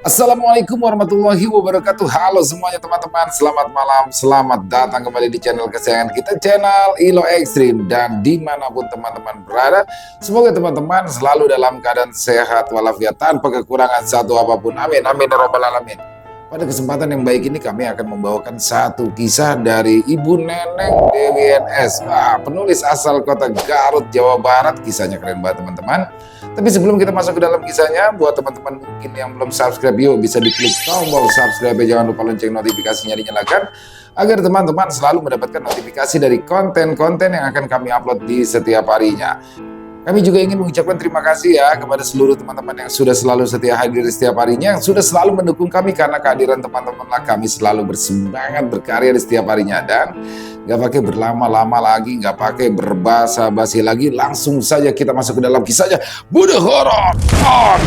Assalamualaikum warahmatullahi wabarakatuh. Halo semuanya teman-teman, selamat malam, selamat datang kembali di channel kesayangan kita, channel Ilo Ekstrim. Dan dimanapun teman-teman berada, semoga teman-teman selalu dalam keadaan sehat walafiat tanpa kekurangan satu apapun. Amin, amin ya robbal alamin. Pada kesempatan yang baik ini kami akan membawakan satu kisah dari Ibu Neneng Dewi NS, penulis asal kota Garut, Jawa Barat. Kisahnya keren banget teman-teman. Tapi sebelum kita masuk ke dalam kisahnya, buat teman-teman mungkin yang belum subscribe, yuk bisa diklik tombol subscribe, jangan lupa lonceng notifikasinya dinyalakan agar teman-teman selalu mendapatkan notifikasi dari konten-konten yang akan kami upload di setiap harinya. Kami juga ingin mengucapkan terima kasih ya kepada seluruh teman-teman yang sudah selalu setia hadir di setiap harinya, yang sudah selalu mendukung kami, karena kehadiran teman-teman lah kami selalu bersemangat berkarya di setiap harinya. Dan gak pakai berlama-lama lagi, gak pakai berbasa-basi lagi, langsung saja kita masuk ke dalam kisahnya. Bude horor on!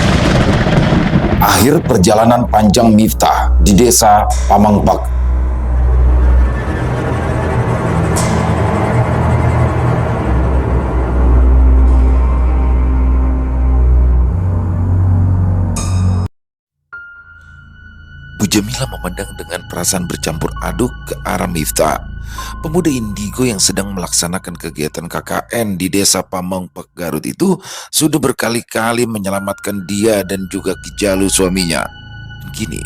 Akhir perjalanan panjang Miftah di desa Pamengpek. Bu Jamila memandang dengan perasaan bercampur aduk ke arah Miftah, pemuda indigo yang sedang melaksanakan kegiatan KKN di desa Pamengpek Garut itu sudah berkali-kali menyelamatkan dia dan juga Ki Jalu suaminya. Kini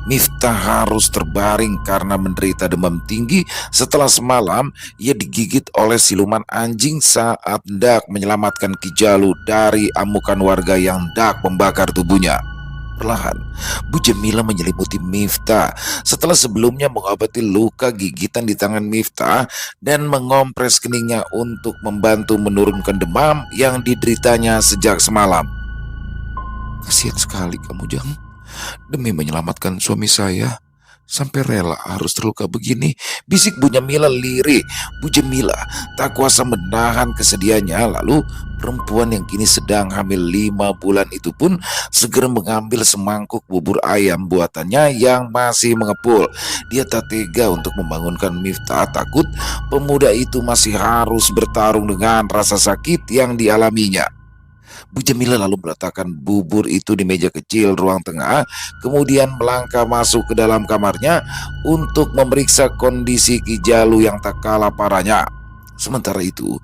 Miftah harus terbaring karena menderita demam tinggi setelah semalam ia digigit oleh siluman anjing saat hendak menyelamatkan Ki Jalu dari amukan warga yang hendak membakar tubuhnya. Perlahan, Bu Jamila menyelimuti Miftah setelah sebelumnya mengobati luka gigitan di tangan Miftah dan mengompres keningnya untuk membantu menurunkan demam yang dideritanya sejak semalam. Kasihan sekali kamu, Jang. Demi menyelamatkan suami saya, sampai rela harus terluka begini, bisik Bu Jamila lirih. Bu Jamila tak kuasa menahan kesedihannya. Lalu perempuan yang kini sedang hamil 5 bulan itu pun segera mengambil semangkuk bubur ayam buatannya yang masih mengepul. Dia tak tega untuk membangunkan Miftah, takut pemuda itu masih harus bertarung dengan rasa sakit yang dialaminya. Bu Jamila lalu meletakkan bubur itu di meja kecil ruang tengah, kemudian melangkah masuk ke dalam kamarnya untuk memeriksa kondisi Ki Jalu yang tak kalah parahnya. Sementara itu,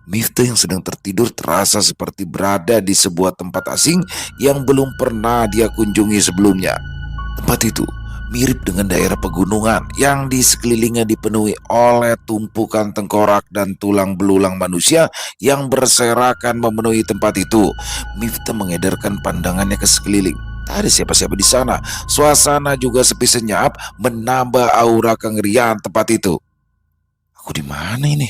Miftah yang sedang tertidur terasa seperti berada di sebuah tempat asing yang belum pernah dia kunjungi sebelumnya. Tempat itu mirip dengan daerah pegunungan yang di sekelilingnya dipenuhi oleh tumpukan tengkorak dan tulang belulang manusia yang berserakan memenuhi tempat itu. Miftah mengedarkan pandangannya ke sekeliling. Tak ada siapa-siapa di sana. Suasana juga sepi senyap, menambah aura kengerian tempat itu. Aku di mana ini?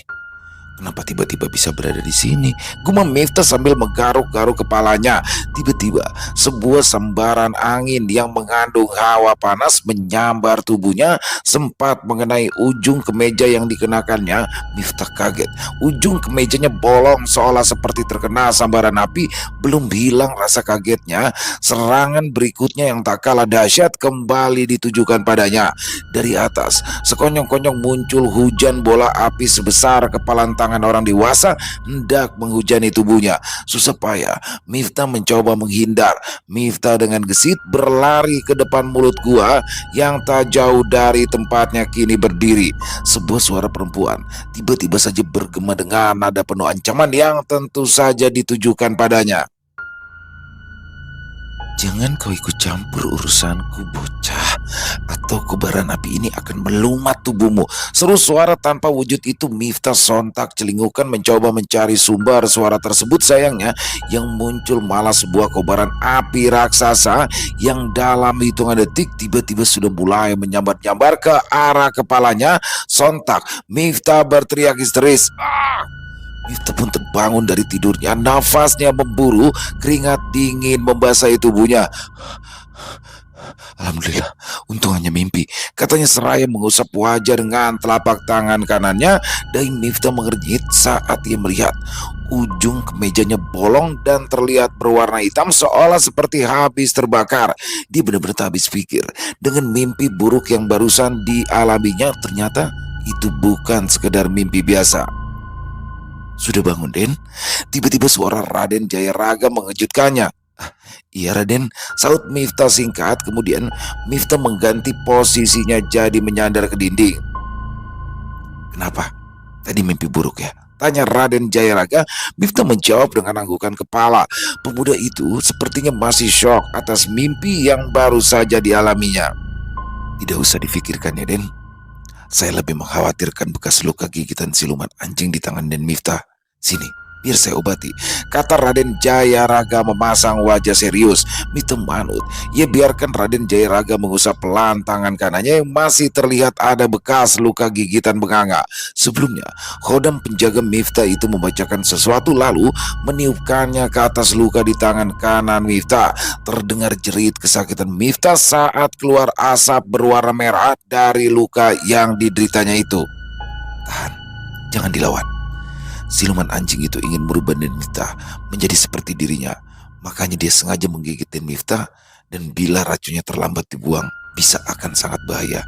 Kenapa tiba-tiba bisa berada di sini? Gumam Miftah sambil menggaruk-garuk kepalanya. Tiba-tiba sebuah sambaran angin yang mengandung hawa panas menyambar tubuhnya, sempat mengenai ujung kemeja yang dikenakannya. Miftah kaget. Ujung kemejanya bolong seolah seperti terkena sambaran api. Belum hilang rasa kagetnya, serangan berikutnya yang tak kalah dahsyat kembali ditujukan padanya. Dari atas, sekonyong-konyong muncul hujan bola api sebesar kepalan tangan orang dewasa hendak menghujani tubuhnya. Susah payah Miftah mencoba menghindar. Miftah dengan gesit berlari ke depan mulut gua yang tak jauh dari tempatnya kini berdiri. Sebuah suara perempuan tiba-tiba saja bergema dengan nada penuh ancaman yang tentu saja ditujukan padanya. Jangan kau ikut campur urusanku, bocah, atau kobaran api ini akan melumat tubuhmu. Seru suara tanpa wujud itu. Miftah sontak celingukan mencoba mencari sumber suara tersebut. Sayangnya yang muncul malah sebuah kobaran api raksasa yang dalam hitungan detik tiba-tiba sudah mulai menyambar-nyambar ke arah kepalanya. Sontak Miftah berteriak histeris. Miftah pun terbangun dari tidurnya. Nafasnya memburu, keringat dingin membasahi tubuhnya. Alhamdulillah, untung hanya mimpi, katanya seraya mengusap wajah dengan telapak tangan kanannya. Dahi Miftah mengernyit saat ia melihat ujung kemejanya bolong dan terlihat berwarna hitam seolah seperti habis terbakar. Dia benar-benar tak habis pikir dengan mimpi buruk yang barusan dialaminya. Ternyata itu bukan sekedar mimpi biasa. Sudah bangun, Den? Tiba-tiba suara Raden Jayaraga mengejutkannya. "Ah, iya Raden," saut Miftah singkat. Kemudian Miftah mengganti posisinya jadi menyandar ke dinding. "Kenapa? Tadi mimpi buruk ya?" tanya Raden Jayaraga. Miftah menjawab dengan anggukan kepala. Pemuda itu sepertinya masih syok atas mimpi yang baru saja dialaminya. "Tidak usah difikirkan ya, Den. Saya lebih mengkhawatirkan bekas luka gigitan siluman anjing di tangan Den Miftah. Sini, biar saya obati," kata Raden Jayaraga memasang wajah serius. Miftah manut. Ia biarkan Raden Jayaraga mengusap pelan tangan kanannya yang masih terlihat ada bekas luka gigitan benganga. Sebelumnya, khodam penjaga Miftah itu membacakan sesuatu lalu meniupkannya ke atas luka di tangan kanan Miftah. Terdengar jerit kesakitan Miftah saat keluar asap berwarna merah dari luka yang dideritanya itu. "Tahan, jangan dilawan. Siluman anjing itu ingin merubah Den Miftah menjadi seperti dirinya. Makanya dia sengaja menggigit Den Miftah, dan bila racunnya terlambat dibuang, bisa akan sangat bahaya.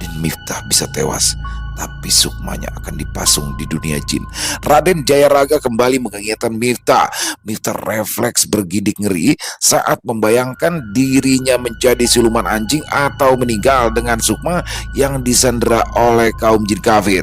Den Miftah bisa tewas, tapi sukmanya akan dipasung di dunia jin." Raden Jayaraga kembali mengingatkan Miftah. Miftah refleks bergidik ngeri saat membayangkan dirinya menjadi siluman anjing atau meninggal dengan sukma yang disandera oleh kaum jin kafir.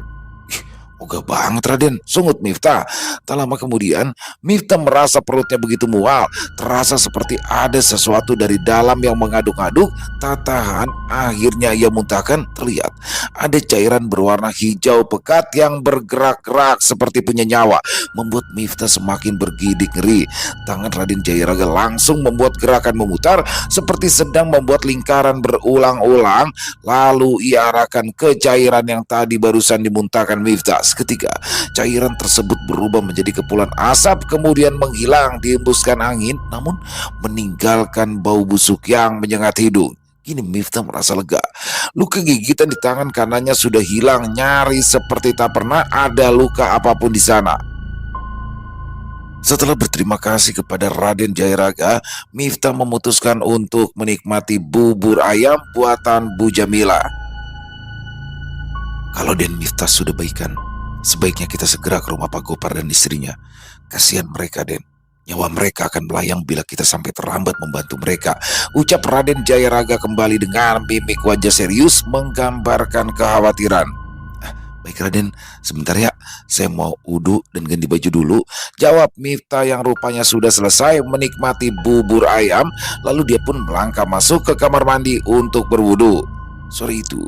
"Oga banget Raden," sungut Miftah. Tak lama kemudian, Miftah merasa perutnya begitu mual. Terasa seperti ada sesuatu dari dalam yang mengaduk-aduk. Tak tahan, akhirnya ia muntahkan. Terlihat ada cairan berwarna hijau pekat yang bergerak-gerak seperti punya nyawa, membuat Miftah semakin bergidik ngeri. Tangan Raden Jayaraga langsung membuat gerakan memutar seperti sedang membuat lingkaran berulang-ulang. Lalu ia arahkan ke cairan yang tadi barusan dimuntahkan Miftah. Seketika cairan tersebut berubah menjadi kepulan asap, kemudian menghilang dihembuskan angin, namun meninggalkan bau busuk yang menyengat hidung. Kini Miftah merasa lega. Luka gigitan di tangan kanannya sudah hilang nyaris seperti tak pernah ada luka apapun di sana. Setelah berterima kasih kepada Raden Jayaraga, Miftah memutuskan untuk menikmati bubur ayam buatan Bu Jamila. "Kalau Den Miftah sudah baikan, sebaiknya kita segera ke rumah Pak Gopar dan istrinya. Kasihan mereka, Den. Nyawa mereka akan melayang bila kita sampai terlambat membantu mereka," ucap Raden Jayaraga kembali dengan mimik wajah serius menggambarkan kekhawatiran. "Ah, baik Raden, sebentar ya, saya mau wudhu dan ganti baju dulu," jawab Miftah yang rupanya sudah selesai menikmati bubur ayam. Lalu dia pun melangkah masuk ke kamar mandi untuk berwudhu. Sore itu,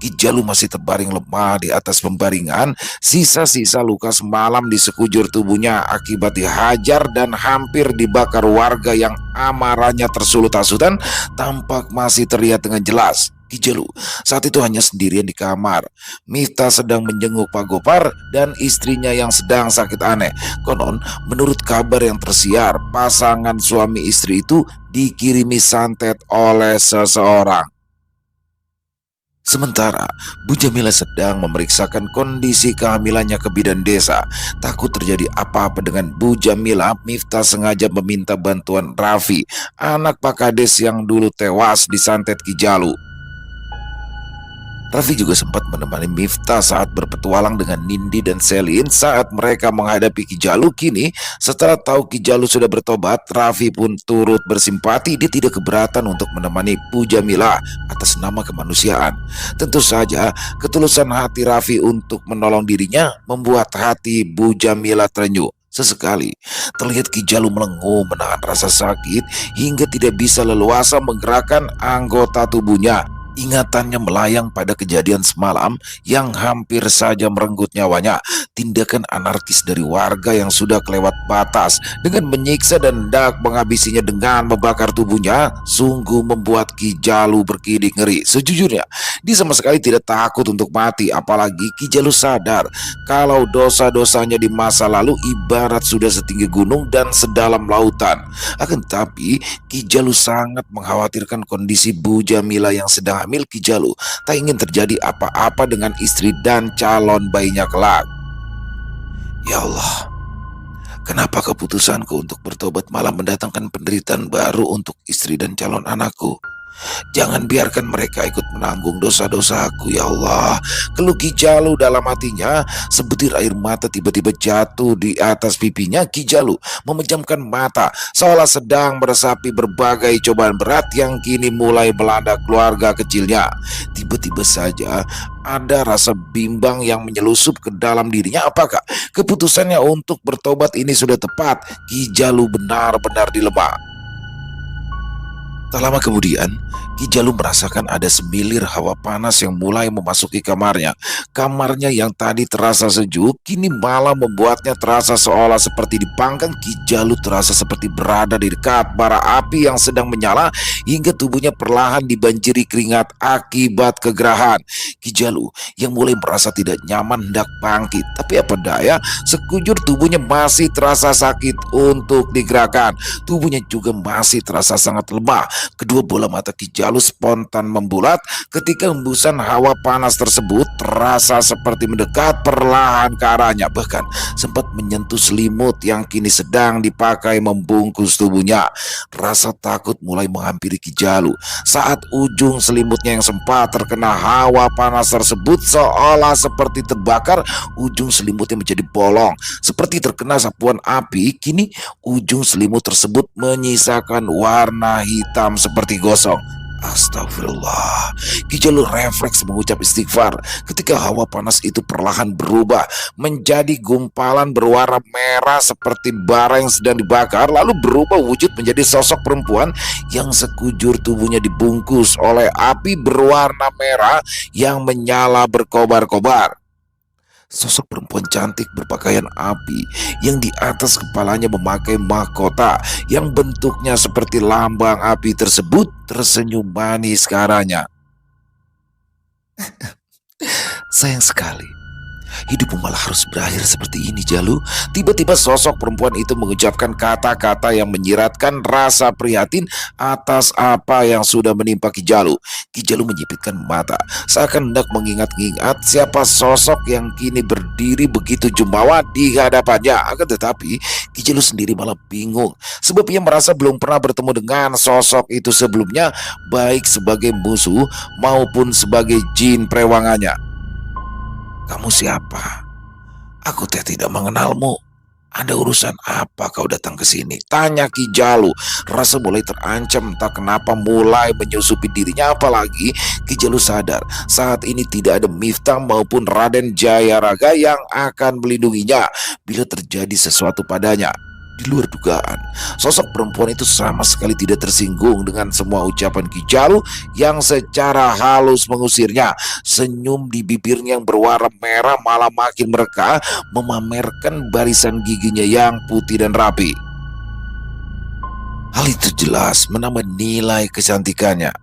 Ki Jalu masih terbaring lemah di atas pembaringan. Sisa-sisa luka semalam di sekujur tubuhnya akibat dihajar dan hampir dibakar warga yang amarahnya tersulut hasutan tampak masih terlihat dengan jelas. Ki Jalu saat itu hanya sendirian di kamar. Miftah sedang menjenguk Pak Gopar dan istrinya yang sedang sakit aneh. Konon, menurut kabar yang tersiar, pasangan suami istri itu dikirimi santet oleh seseorang. Sementara Bu Jamila sedang memeriksakan kondisi kehamilannya ke bidan desa. Takut terjadi apa-apa dengan Bu Jamila, Miftah sengaja meminta bantuan Raffi, anak Pak Kades yang dulu tewas disantet Ki Jalu. Raffi juga sempat menemani Miftah saat berpetualang dengan Nindi dan Selin saat mereka menghadapi Ki Jalu. Kini, setelah tahu Ki Jalu sudah bertobat, Raffi pun turut bersimpati. Dia tidak keberatan untuk menemani Bu Jamila atas nama kemanusiaan. Tentu saja, ketulusan hati Raffi untuk menolong dirinya membuat hati Bu Jamila terenyuh. Sesekali, terlihat Ki Jalu melenguh menahan rasa sakit hingga tidak bisa leluasa menggerakkan anggota tubuhnya. Ingatannya melayang pada kejadian semalam yang hampir saja merenggut nyawanya. Tindakan anarkis dari warga yang sudah kelewat batas dengan menyiksa dan hendak menghabisinya dengan membakar tubuhnya sungguh membuat Ki Jalu bergidik ngeri. Sejujurnya, dia sama sekali tidak takut untuk mati, apalagi Ki Jalu sadar kalau dosa-dosanya di masa lalu ibarat sudah setinggi gunung dan sedalam lautan. Akan tetapi, Ki Jalu sangat mengkhawatirkan kondisi Bu Jamila yang sedang hamil. Ki Jalu tak ingin terjadi apa-apa dengan istri dan calon bayinya kelak. "Ya Allah, kenapa keputusanku untuk bertobat malah mendatangkan penderitaan baru untuk istri dan calon anakku?" Jangan biarkan mereka ikut menanggung dosa-dosaku ya Allah. Keluh Ki Jalu dalam hatinya. Sebutir air mata tiba-tiba jatuh di atas pipinya. Ki Jalu memejamkan mata seolah sedang meresapi berbagai cobaan berat yang kini mulai melanda keluarga kecilnya. Tiba-tiba saja ada rasa bimbang yang menyelusup ke dalam dirinya. Apakah keputusannya untuk bertobat ini sudah tepat? Ki Jalu benar-benar dilema. Tak lama kemudian, Ki Jalu merasakan ada semilir hawa panas yang mulai memasuki kamarnya. Kamarnya yang tadi terasa sejuk, kini malah membuatnya terasa seolah seperti dipanggang. Ki Jalu terasa seperti berada di dekat bara api yang sedang menyala hingga tubuhnya perlahan dibanjiri keringat akibat kegerahan. Ki Jalu yang mulai merasa tidak nyaman hendak bangkit. Tapi apa daya, sekujur tubuhnya masih terasa sakit untuk digerakkan. Tubuhnya juga masih terasa sangat lemah. Kedua bola mata Ki Jalu spontan membulat ketika hembusan hawa panas tersebut terasa seperti mendekat perlahan ke arahnya, bahkan sempat menyentuh selimut yang kini sedang dipakai membungkus tubuhnya. Rasa takut mulai menghampiri Ki Jalu saat ujung selimutnya yang sempat terkena hawa panas tersebut seolah seperti terbakar. Ujung selimutnya menjadi bolong seperti terkena sapuan api. Kini ujung selimut tersebut menyisakan warna hitam seperti gosong. Astagfirullah. Ki Jalu refleks mengucap istighfar ketika hawa panas itu perlahan berubah menjadi gumpalan berwarna merah seperti bara yang sedang dibakar, lalu berubah wujud menjadi sosok perempuan yang sekujur tubuhnya dibungkus oleh api berwarna merah yang menyala berkobar-kobar. Sosok perempuan cantik berpakaian api yang di atas kepalanya memakai mahkota yang bentuknya seperti lambang api tersebut tersenyum manis ke arahnya. Sayang sekali, hidupmu malah harus berakhir seperti ini, Jalu. Tiba-tiba sosok perempuan itu mengucapkan kata-kata yang menyiratkan rasa prihatin atas apa yang sudah menimpa Ki Jalu. Ki Jalu menyipitkan mata seakan hendak mengingat-ingat siapa sosok yang kini berdiri begitu jumawa di hadapannya. Akan tetapi Ki Jalu sendiri malah bingung sebab ia merasa belum pernah bertemu dengan sosok itu sebelumnya, baik sebagai musuh maupun sebagai jin perewangannya. Kamu siapa? Aku tidak mengenalmu. Ada urusan apa kau datang ke sini? Tanya Ki Jalu. Rasa mulai terancam, tak kenapa mulai menyusupi dirinya. Apalagi Ki Jalu sadar saat ini tidak ada Miftah maupun Raden Jayaraga yang akan melindunginya bila terjadi sesuatu padanya. Di luar dugaan, sosok perempuan itu sama sekali tidak tersinggung dengan semua ucapan Ki Jalu yang secara halus mengusirnya. Senyum di bibirnya yang berwarna merah malah makin mereka, memamerkan barisan giginya yang putih dan rapi. Hal itu jelas menambah nilai kecantikannya.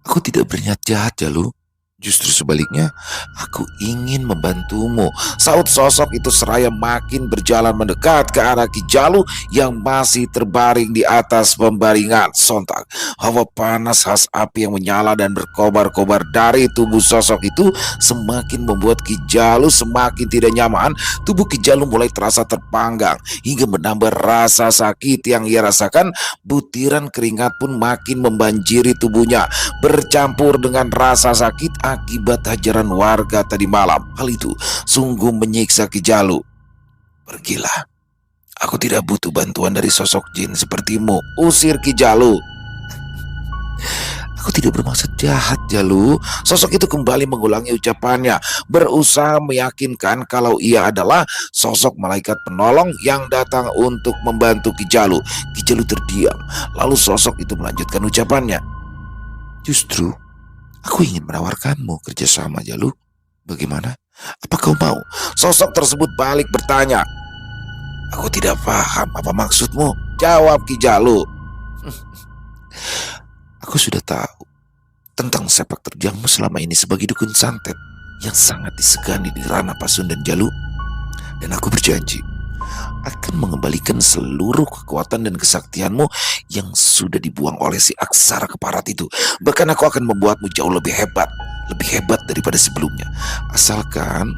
Aku tidak berniat jahat, Jalu. Justru sebaliknya, aku ingin membantumu. Saut sosok itu seraya makin berjalan mendekat ke arah Ki Jalu yang masih terbaring di atas pembaringan. Sontak, hawa panas khas api yang menyala dan berkobar-kobar dari tubuh sosok itu semakin membuat Ki Jalu semakin tidak nyaman. Tubuh Ki Jalu mulai terasa terpanggang hingga menambah rasa sakit yang ia rasakan. Butiran keringat pun makin membanjiri tubuhnya, bercampur dengan rasa sakit akibat hajaran warga tadi malam. Hal itu sungguh menyiksa Ki Jalu. Pergilah, aku tidak butuh bantuan dari sosok jin sepertimu, usir Ki Jalu. Aku tidak bermaksud jahat, Jalu. Sosok itu kembali mengulangi ucapannya, berusaha meyakinkan kalau ia adalah sosok malaikat penolong yang datang untuk membantu Ki Jalu. Ki Jalu terdiam, lalu sosok itu melanjutkan ucapannya. Justru aku ingin menawarkanmu kerjasama, Jalu. Bagaimana? Apa kau mau? Sosok tersebut balik bertanya. Aku tidak paham apa maksudmu, jawab Ki Jalu. Aku sudah tahu tentang sepak terjangmu selama ini sebagai dukun santet yang sangat disegani di ranah Pasundan, Jalu. Dan aku berjanji akan mengembalikan seluruh kekuatan dan kesaktianmu yang sudah dibuang oleh si aksara keparat itu. Bahkan aku akan membuatmu jauh lebih hebat daripada sebelumnya. Asalkan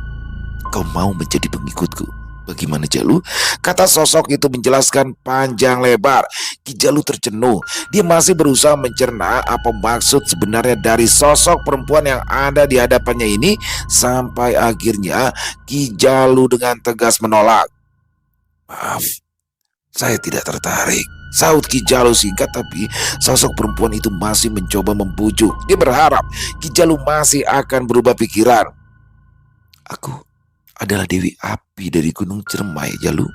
kau mau menjadi pengikutku. Bagaimana Jalu? Kata sosok itu menjelaskan panjang lebar. Ki Jalu tercenung. Dia masih berusaha mencerna apa maksud sebenarnya dari sosok perempuan yang ada di hadapannya ini. Sampai akhirnya Ki Jalu dengan tegas menolak. Maaf, saya tidak tertarik, sahut Ki Jalu singkat, tapi sosok perempuan itu masih mencoba membujuk. Dia berharap Ki Jalu masih akan berubah pikiran. Aku adalah Dewi Api dari Gunung Ciremai, Jalu.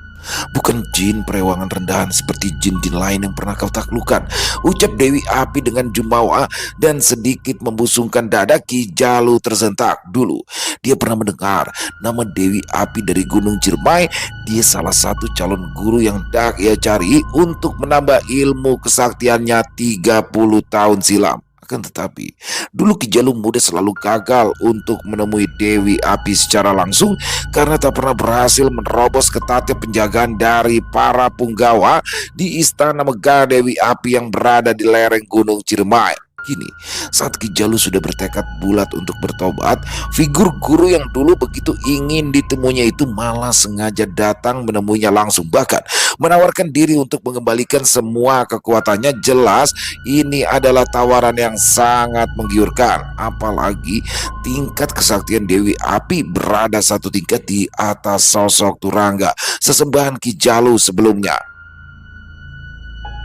Bukan jin perewangan rendahan seperti jin-jin lain yang pernah kau taklukan, ucap Dewi Api dengan jumawa dan sedikit membusungkan dada. Ki Jalu tersentak. Dulu dia pernah mendengar nama Dewi Api dari Gunung Ciremai. Dia salah satu calon guru yang dak ia cari untuk menambah ilmu kesaktiannya 30 tahun silam. Akan tetapi, dulu Ki Jalu muda selalu gagal untuk menemui Dewi Api secara langsung karena tak pernah berhasil menerobos ketatnya penjagaan dari para punggawa di istana megah Dewi Api yang berada di lereng Gunung Ciremai. Kini, saat Ki Jalu sudah bertekad bulat untuk bertobat, figur guru yang dulu begitu ingin ditemuinya itu malah sengaja datang menemuinya langsung, bahkan menawarkan diri untuk mengembalikan semua kekuatannya. Jelas ini adalah tawaran yang sangat menggiurkan, apalagi tingkat kesaktian Dewi Api berada satu tingkat di atas sosok Turangga, sesembahan Ki Jalu sebelumnya.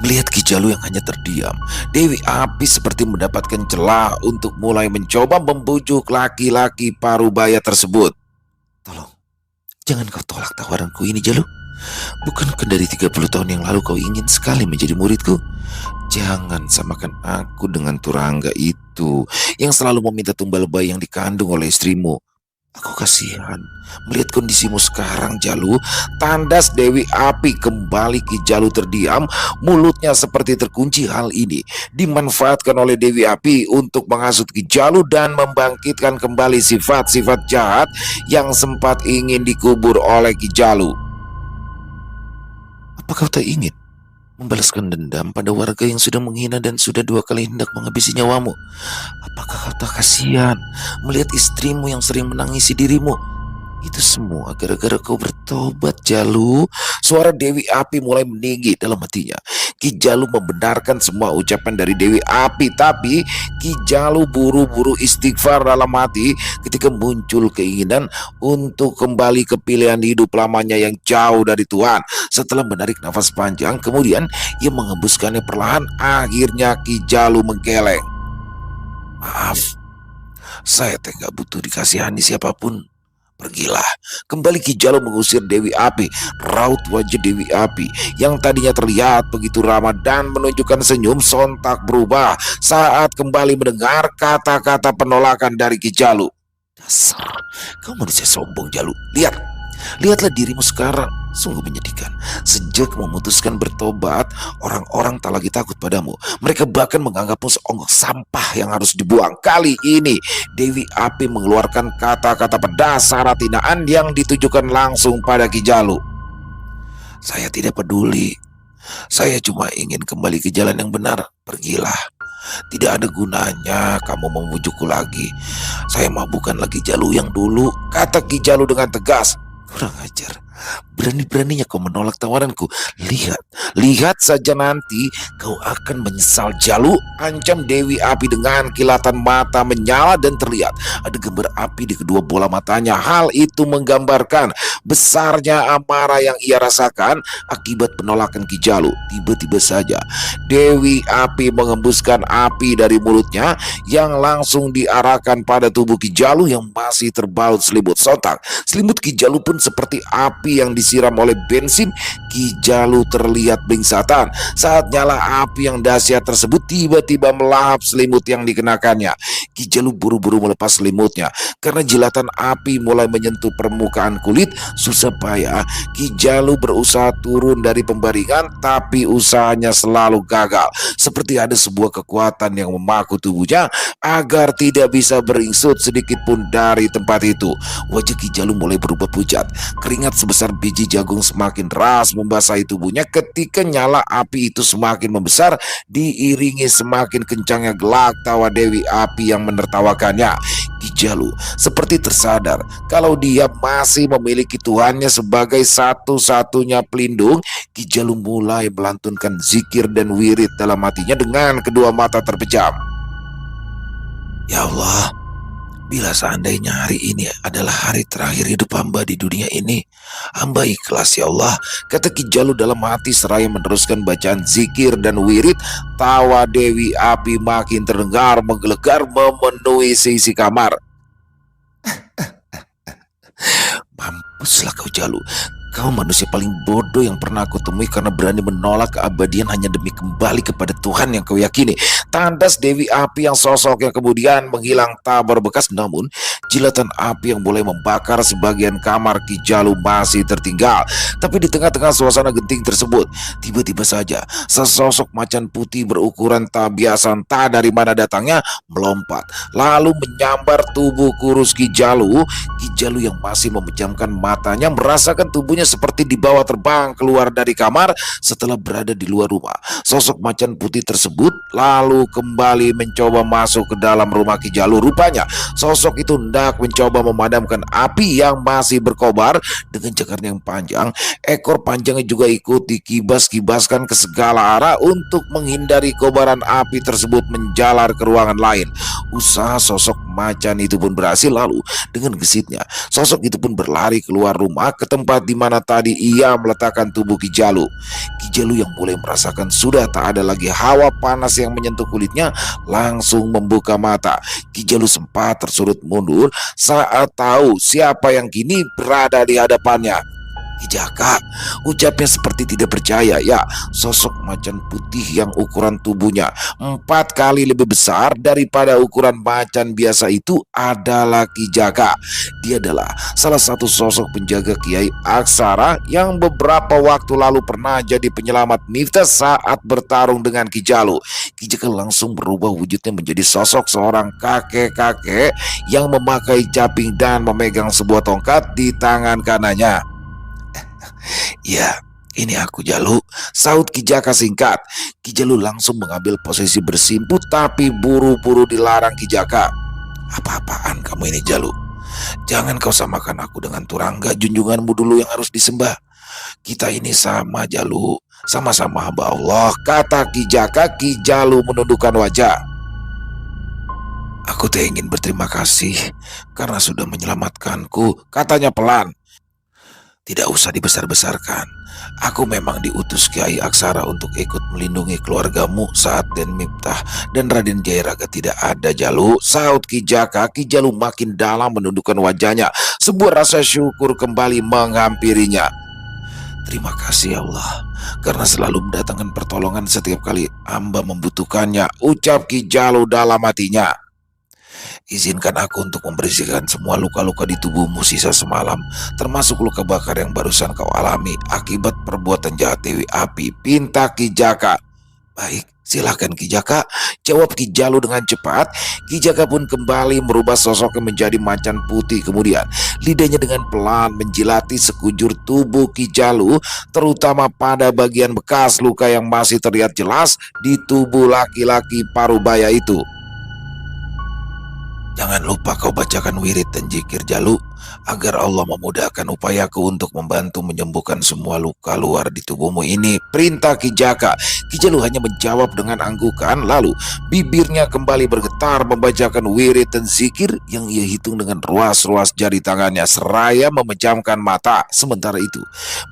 Melihat Ki Jalu yang hanya terdiam, Dewi Api seperti mendapatkan celah untuk mulai mencoba membujuk laki-laki parubaya tersebut. Tolong, jangan kau tolak tawaranku ini, Jalu. Bukankah dari 30 tahun yang lalu kau ingin sekali menjadi muridku? Jangan samakan aku dengan Turangga itu yang selalu meminta tumbal bayi yang dikandung oleh istrimu. Aku kasihan melihat kondisimu sekarang, Jalu. Tandas Dewi Api. Kembali Ki Jalu terdiam, mulutnya seperti terkunci. Hal ini dimanfaatkan oleh Dewi Api untuk menghasut Ki Jalu dan membangkitkan kembali sifat-sifat jahat yang sempat ingin dikubur oleh Ki Jalu. Apa kau tak ingin membalaskan dendam pada warga yang sudah menghina dan sudah 2 kali hendak menghabisi nyawamu? Apakah kau tak kasihan melihat istrimu yang sering menangisi dirimu? Itu semua gara-gara kau bertobat, Jalu. Suara Dewi Api mulai meninggi dalam hatinya. Ki Jalu membenarkan semua ucapan dari Dewi Api, tapi Ki Jalu buru-buru istighfar dalam hati ketika muncul keinginan untuk kembali ke pilihan hidup lamanya yang jauh dari Tuhan. Setelah menarik nafas panjang, kemudian ia mengembuskannya perlahan. Akhirnya Ki Jalu menggeleng. Maaf, saya tak butuh dikasihani siapapun. Pergilah. Kembali Ki Jalu mengusir Dewi Api. Raut wajah Dewi Api yang tadinya terlihat begitu ramah dan menunjukkan senyum sontak berubah saat kembali mendengar kata-kata penolakan dari Ki Jalu. Dasar, kau manusia sombong, Jalu. Lihatlah dirimu sekarang. Sungguh menyedihkan. Sejak memutuskan bertobat, orang-orang tak lagi takut padamu. Mereka bahkan menganggapmu seonggok sampah yang harus dibuang. Kali ini Dewi Api mengeluarkan kata-kata pedas syarat hinaan yang ditujukan langsung pada Ki Jalu. Saya tidak peduli. Saya cuma ingin kembali ke jalan yang benar. Pergilah. Tidak ada gunanya kamu membujukku lagi. Saya mah bukan lagi Jalu yang dulu, kata Ki Jalu dengan tegas. Kurang ajar. Berani-beraninya kau menolak tawaranku. Lihat saja nanti kau akan menyesal, Jalu, ancam Dewi Api dengan kilatan mata menyala dan terlihat ada gambar api di kedua bola matanya. Hal itu menggambarkan besarnya amarah yang ia rasakan akibat penolakan Ki Jalu. Tiba-tiba saja Dewi Api mengembuskan api dari mulutnya yang langsung diarahkan pada tubuh Ki Jalu yang masih terbalut selimut. Sontak selimut Ki Jalu pun seperti api yang disiram oleh bensin. Ki Jalu terlihat blingsatan saat nyala api yang dahsyat tersebut tiba-tiba melahap selimut yang dikenakannya. Ki Jalu buru-buru melepas selimutnya karena jilatan api mulai menyentuh permukaan kulit. Susah payah Ki Jalu berusaha turun dari pembaringan, tapi usahanya selalu gagal. Seperti ada sebuah kekuatan yang memaku tubuhnya agar tidak bisa beringsut sedikit pun dari tempat itu. Wajah Ki Jalu mulai berubah pucat. Keringat sebesar sebesar biji jagung semakin deras membasahi tubuhnya ketika nyala api itu semakin membesar diiringi semakin kencangnya gelak tawa Dewi Api yang menertawakannya. Ki Jalu seperti tersadar kalau dia masih memiliki Tuhannya sebagai satu-satunya pelindung. Ki Jalu mulai melantunkan zikir dan wirid dalam hatinya dengan kedua mata terpejam. Ya Allah, bila seandainya hari ini adalah hari terakhir hidup hamba di dunia ini, hamba ikhlas ya Allah, kata Ki Jalu dalam hati seraya meneruskan bacaan zikir dan wirid. Tawa Dewi Api makin terdengar menggelegar memenuhi seisi kamar. Mampuslah kau Jalu, kau manusia paling bodoh yang pernah aku temui karena berani menolak keabadian hanya demi kembali kepada Tuhan yang kau yakini. Tandas Dewi Api yang sosoknya kemudian menghilang tak berbekas, namun jilatan api yang mulai membakar sebagian kamar Ki Jalu masih tertinggal. Tapi di tengah-tengah suasana genting tersebut, tiba-tiba saja sesosok macan putih berukuran tak biasa entah dari mana datangnya melompat lalu menyambar tubuh kurus Ki Jalu. Ki Jalu yang masih memejamkan matanya merasakan tubuhnya seperti dibawa terbang keluar dari kamar setelah berada di luar rumah. Sosok macan putih tersebut lalu kembali mencoba masuk ke dalam rumah Ki Jalu. Rupanya sosok itu hendak mencoba memadamkan api yang masih berkobar. Dengan cakarnya yang panjang, ekor panjangnya juga ikut dikibas-kibaskan ke segala arah untuk menghindari kobaran api tersebut menjalar ke ruangan lain. Usaha sosok macan itu pun berhasil. Lalu dengan gesitnya sosok itu pun berlari keluar rumah ke tempat di mana tadi ia meletakkan tubuh Ki Jalu. Ki Jalu yang mulai merasakan sudah tak ada lagi hawa panas yang menyentuh kulitnya langsung membuka mata. Ki Jalu sempat tersurut mundur saat tahu siapa yang kini berada di hadapannya. Ki Jaka, ucapnya seperti tidak percaya. Ya, sosok macan putih yang ukuran tubuhnya 4 kali lebih besar daripada ukuran macan biasa itu adalah Ki Jaka. Dia adalah salah satu sosok penjaga Kiai Aksara yang beberapa waktu lalu pernah jadi penyelamat Miftah saat bertarung dengan Ki Jalu. Ki Jaka langsung berubah wujudnya menjadi sosok seorang kakek-kakek yang memakai caping dan memegang sebuah tongkat di tangan kanannya. Ya, ini aku Jalu, sahut Ki Jaka singkat. Ki Jalu langsung mengambil posisi bersimpu tapi buru-buru dilarang Ki Jaka. Apa-apaan kamu ini Jalu? Jangan kau samakan aku dengan Turangga, junjunganmu dulu yang harus disembah. Kita ini sama Jalu, sama-sama hamba Allah, kata Ki Jaka. Ki Jalu menundukkan wajah. Aku teh ingin berterima kasih karena sudah menyelamatkanku, katanya pelan. Tidak usah dibesar-besarkan. Aku memang diutus Kiai Aksara untuk ikut melindungi keluargamu saat Den Miftah dan Raden Jayaraga tidak ada Jalu, sahut Ki Jaka. Ki Jalu makin dalam menundukkan wajahnya. Sebuah rasa syukur kembali menghampirinya. Terima kasih ya Allah karena selalu mendatangkan pertolongan setiap kali hamba membutuhkannya, ucap Ki Jalu dalam hatinya. Izinkan aku untuk membersihkan semua luka-luka di tubuhmu sisa semalam, termasuk luka bakar yang barusan kau alami akibat perbuatan jahat Dewi Api, pinta Ki Jaka. Baik, silakan Ki Jaka, jawab Ki Jalu dengan cepat. Ki Jaka pun kembali merubah sosoknya menjadi macan putih. Kemudian lidahnya dengan pelan menjilati sekujur tubuh Ki Jalu, terutama pada bagian bekas luka yang masih terlihat jelas di tubuh laki-laki parubaya itu. Jangan lupa kau bacakan wirid dan zikir Jalu, agar Allah memudahkan upayaku untuk membantu menyembuhkan semua luka luar di tubuhmu ini, perintah Ki Jaka. Ki Jalu hanya menjawab dengan anggukan, lalu bibirnya kembali bergetar membacakan wirid dan zikir yang ia hitung dengan ruas-ruas jari tangannya seraya memejamkan mata. Sementara itu,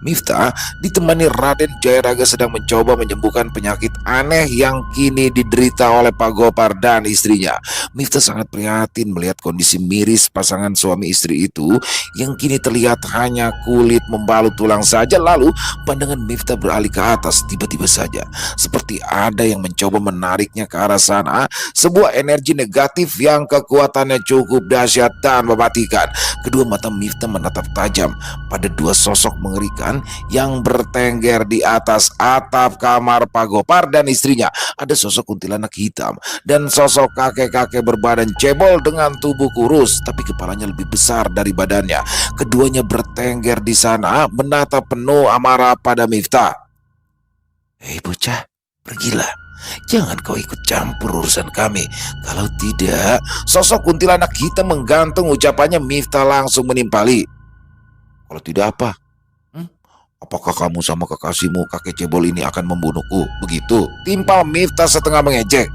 Miftah ditemani Raden Jayaraga sedang mencoba menyembuhkan penyakit aneh yang kini diderita oleh Pak Gopar dan istrinya. Miftah sangat prihatin melihat kondisi miris pasangan suami istri itu yang kini terlihat hanya kulit membalut tulang saja. Lalu pandangan Miftah beralih ke atas. Tiba-tiba saja seperti ada yang mencoba menariknya ke arah sana, sebuah energi negatif yang kekuatannya cukup dahsyat dan mematikan. Kedua mata Miftah menatap tajam pada dua sosok mengerikan yang bertengger di atas atap kamar Pak Gopar dan istrinya. Ada sosok kuntilanak hitam dan sosok kakek-kakek berbadan cebol dengan tubuh kurus, tapi kepalanya lebih besar dari dari badannya. Keduanya bertengger di sana, menatap penuh amarah pada Miftah. "Hei bocah, pergilah. Jangan kau ikut campur urusan kami. Kalau tidak..." Sosok kuntilanak hitam menggantung ucapannya. Miftah langsung menimpali. "Kalau tidak apa? Hmm? Apakah kamu sama kekasihmu kakek cebol ini akan membunuhku? Begitu?" Timpal Miftah setengah mengejek.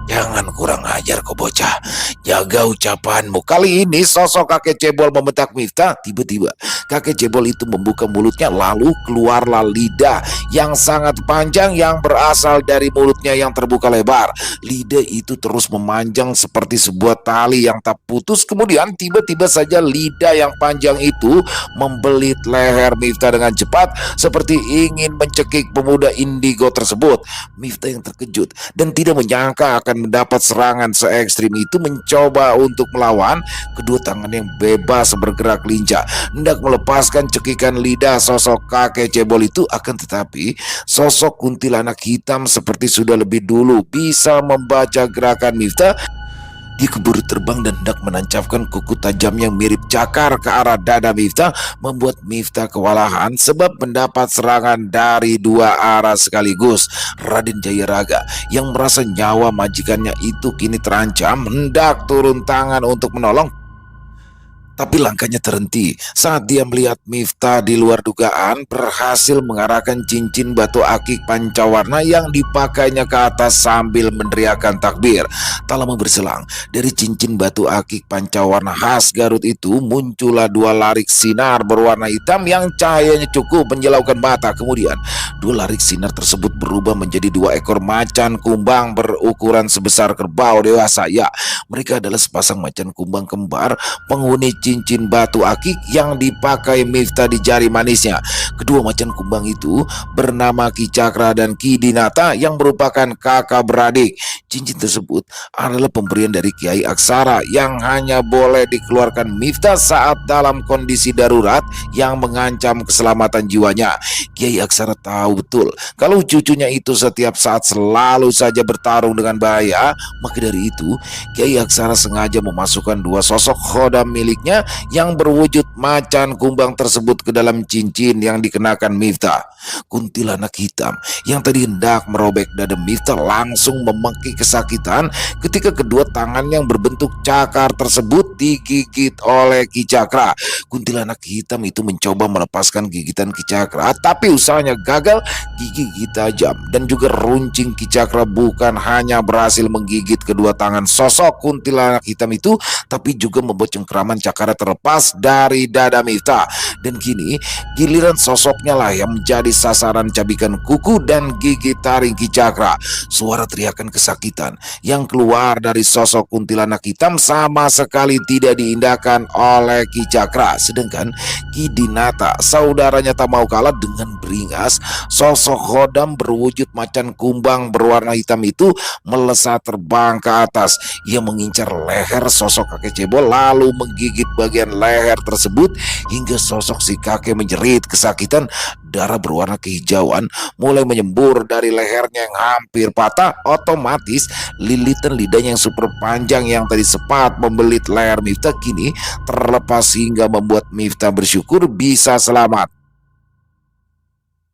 Jangan kurang ajar kau bocah. Jaga ucapanmu." Kali ini sosok kakek cebol membentak Miftah. Tiba-tiba kakek cebol itu membuka mulutnya, lalu keluarlah lidah yang sangat panjang yang berasal dari mulutnya yang terbuka lebar. Lidah itu terus memanjang seperti sebuah tali yang tak putus. Kemudian tiba-tiba saja lidah yang panjang itu membelit leher Miftah dengan cepat, seperti ingin mencekik pemuda indigo tersebut. Miftah yang terkejut dan tidak menyangka akan mendapat serangan se-ekstrim itu mencoba untuk melawan. Kedua tangan yang bebas bergerak lincah hendak melepaskan cekikan lidah sosok kakek cebol itu, akan tetapi sosok kuntilanak hitam seperti sudah lebih dulu bisa membaca gerakan Miftah. Dia keburu terbang dan hendak menancapkan kuku tajam yang mirip cakar ke arah dada Miftah, membuat Miftah kewalahan sebab mendapat serangan dari dua arah sekaligus. Raden Jayaraga yang merasa nyawa majikannya itu kini terancam hendak turun tangan untuk menolong. Tapi langkahnya terhenti saat dia melihat Miftah di luar dugaan berhasil mengarahkan cincin batu akik pancawarna yang dipakainya ke atas sambil meneriakkan takbir. Tak lama berselang, dari cincin batu akik pancawarna khas Garut itu muncullah dua larik sinar berwarna hitam yang cahayanya cukup menyilaukan mata. Kemudian dua larik sinar tersebut berubah menjadi dua ekor macan kumbang berukuran sebesar kerbau dewasa. Ya, mereka adalah sepasang macan kumbang kembar penghuni cincin batu akik yang dipakai Miftah di jari manisnya. Kedua macan kumbang itu bernama Ki Cakra dan Ki Dinata yang merupakan kakak beradik. Cincin tersebut adalah pemberian dari Kiai Aksara yang hanya boleh dikeluarkan Miftah saat dalam kondisi darurat yang mengancam keselamatan jiwanya. Kiai Aksara tahu betul kalau cucunya itu setiap saat selalu saja bertarung dengan bahaya. Maka dari itu Kiai Aksara sengaja memasukkan dua sosok khodam miliknya yang berwujud macan kumbang tersebut ke dalam cincin yang dikenakan Miftah. Kuntilanak hitam yang tadi hendak merobek dada Miftah langsung memengki kesakitan ketika kedua tangan yang berbentuk cakar tersebut digigit oleh Ki Cakra. Kuntilanak hitam itu mencoba melepaskan gigitan Ki Cakra, tapi usahanya gagal. Gigi tajam dan juga runcing Ki Cakra bukan hanya berhasil menggigit kedua tangan sosok kuntilanak hitam itu, tapi juga membuat cengkraman cakar terlepas dari dada Miftah. Dan kini giliran sosoknya lah yang menjadi sasaran cabikan kuku dan gigi taring Ki Cakra. Suara teriakan kesakitan yang keluar dari sosok kuntilanak hitam sama sekali tidak diindahkan oleh Ki Cakra. Sedangkan Ki Dinata, saudaranya, tak mau kalah dengan beringas. Sosok khodam berwujud macan kumbang berwarna hitam itu melesat terbang ke atas. Ia mengincar leher sosok kakek cebol lalu menggigit bagian leher tersebut hingga sosok si kakek menjerit kesakitan. Darah berwarna kehijauan mulai menyembur dari lehernya yang hampir patah. Otomatis lilitan lidahnya yang super panjang yang tadi sempat membelit leher Miftah kini terlepas hingga membuat Miftah bersyukur bisa selamat.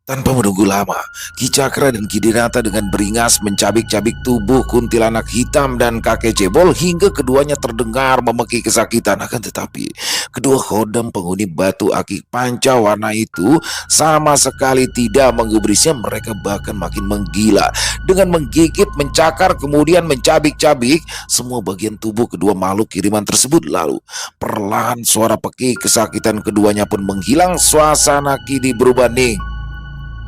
Tanpa menunggu lama, Ki Cakra dan Ki Dinata dengan beringas mencabik-cabik tubuh kuntilanak hitam dan kakek cebol hingga keduanya terdengar memeki kesakitan. Akan tetapi, kedua khodam penghuni batu akik pancawarna itu sama sekali tidak menggubrisnya. Mereka bahkan makin menggila dengan menggigit, mencakar, kemudian mencabik-cabik semua bagian tubuh kedua makhluk kiriman tersebut. Lalu, perlahan suara peki kesakitan keduanya pun menghilang. Suasana kini berubah hening.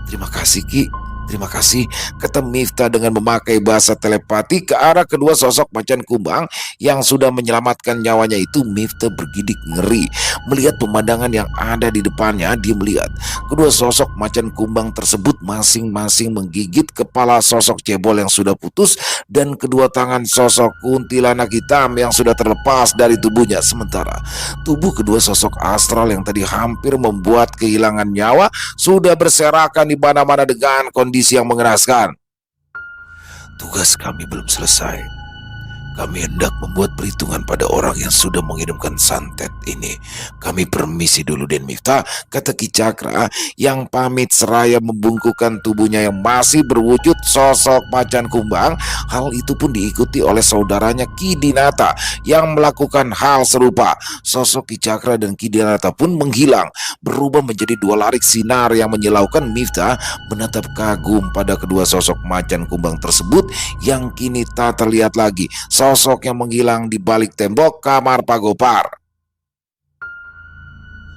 "Terima kasih Ki, terima kasih," kata Miftah dengan memakai bahasa telepati ke arah kedua sosok macan kumbang yang sudah menyelamatkan nyawanya itu. Miftah bergidik ngeri melihat pemandangan yang ada di depannya. Dia melihat kedua sosok macan kumbang tersebut masing-masing menggigit kepala sosok cebol yang sudah putus dan kedua tangan sosok kuntilanak hitam yang sudah terlepas dari tubuhnya. Sementara tubuh kedua sosok astral yang tadi hampir membuat kehilangan nyawa sudah berserakan di mana-mana dengan kondisi yang mengenaskan. "Tugas kami belum selesai. Kami hendak membuat perhitungan pada orang yang sudah mengirimkan santet ini. Kami permisi dulu, Den Miftah, kata Ki Cakra yang pamit seraya membungkukkan tubuhnya yang masih berwujud sosok macan kumbang. Hal itu pun diikuti oleh saudaranya Ki Dinata yang melakukan hal serupa. Sosok Ki Cakra dan Ki Dinata pun menghilang, berubah menjadi dua larik sinar yang menyilaukan. Miftah menatap kagum pada kedua sosok macan kumbang tersebut yang kini tak terlihat lagi. Sosok yang menghilang di balik tembok kamar Pak Gopar.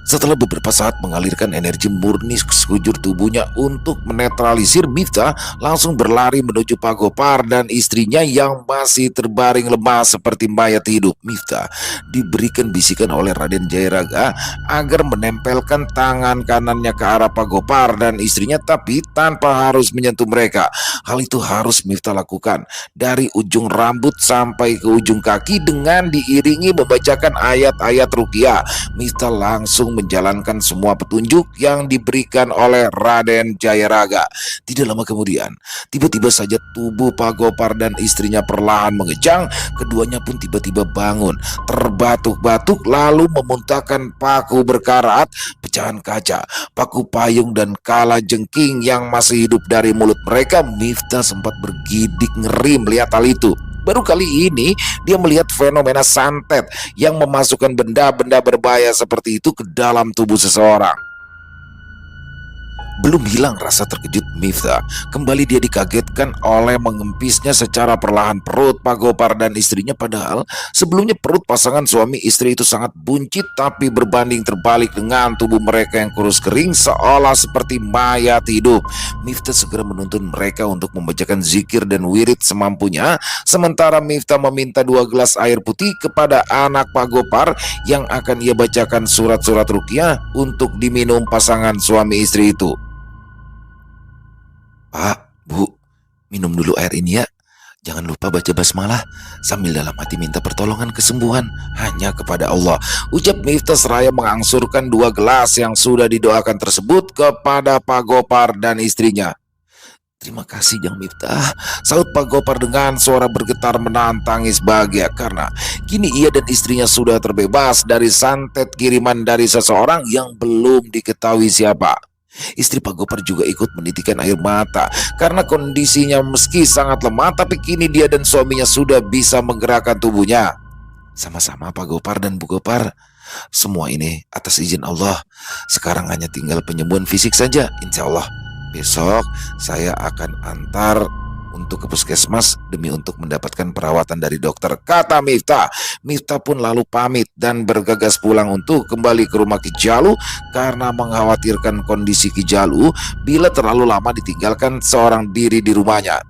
Setelah beberapa saat mengalirkan energi murni ke sekujur tubuhnya untuk menetralisir, Miftah langsung berlari menuju Pak Gopar dan istrinya yang masih terbaring lemah seperti mayat hidup. Miftah diberikan bisikan oleh Raden Jayaraga agar menempelkan tangan kanannya ke arah Pak Gopar dan istrinya, tapi tanpa harus menyentuh mereka. Hal itu harus Miftah lakukan dari ujung rambut sampai ke ujung kaki dengan diiringi membacakan ayat-ayat ruqyah. Miftah langsung menjalankan semua petunjuk yang diberikan oleh Raden Jayaraga. Tidak lama kemudian, tiba-tiba saja tubuh Pak Gopar dan istrinya perlahan mengejang. Keduanya pun tiba-tiba bangun, terbatuk-batuk lalu memuntahkan paku berkarat, pecahan kaca, paku payung dan kala jengking yang masih hidup dari mulut mereka. Miftah sempat bergidik ngeri melihat hal itu. Baru kali ini dia melihat fenomena santet yang memasukkan benda-benda berbahaya seperti itu ke dalam tubuh seseorang. Belum hilang rasa terkejut Miftah, kembali dia dikagetkan oleh mengempisnya secara perlahan perut Pak Gopar dan istrinya. Padahal sebelumnya perut pasangan suami istri itu sangat buncit, tapi berbanding terbalik dengan tubuh mereka yang kurus kering seolah seperti mayat hidup. Miftah segera menuntun mereka untuk membacakan zikir dan wirid semampunya, sementara Miftah meminta 2 gelas air putih kepada anak Pak Gopar yang akan ia bacakan surat-surat ruqyah untuk diminum pasangan suami istri itu. Pak, Bu, minum dulu air ini ya. Jangan lupa baca basmalah sambil dalam hati minta pertolongan kesembuhan hanya kepada Allah, ucap Miftah seraya mengangsurkan 2 gelas yang sudah didoakan tersebut kepada Pak Gopar dan istrinya. Terima kasih Jang Miftah, saut Pak Gopar dengan suara bergetar menahan tangis bahagia karena kini ia dan istrinya sudah terbebas dari santet kiriman dari seseorang yang belum diketahui siapa. Istri Pak Gopar juga ikut menitikkan air mata karena kondisinya meski sangat lemah, tapi kini dia dan suaminya sudah bisa menggerakkan tubuhnya. Sama-sama Pak Gopar dan Bu Gopar. Semua ini atas izin Allah. Sekarang hanya tinggal penyembuhan fisik saja. Insya Allah besok saya akan antar untuk ke puskesmas demi untuk mendapatkan perawatan dari dokter, kata Miftah. Miftah pun lalu pamit dan bergegas pulang untuk kembali ke rumah Ki Jalu karena mengkhawatirkan kondisi Ki Jalu bila terlalu lama ditinggalkan seorang diri di rumahnya.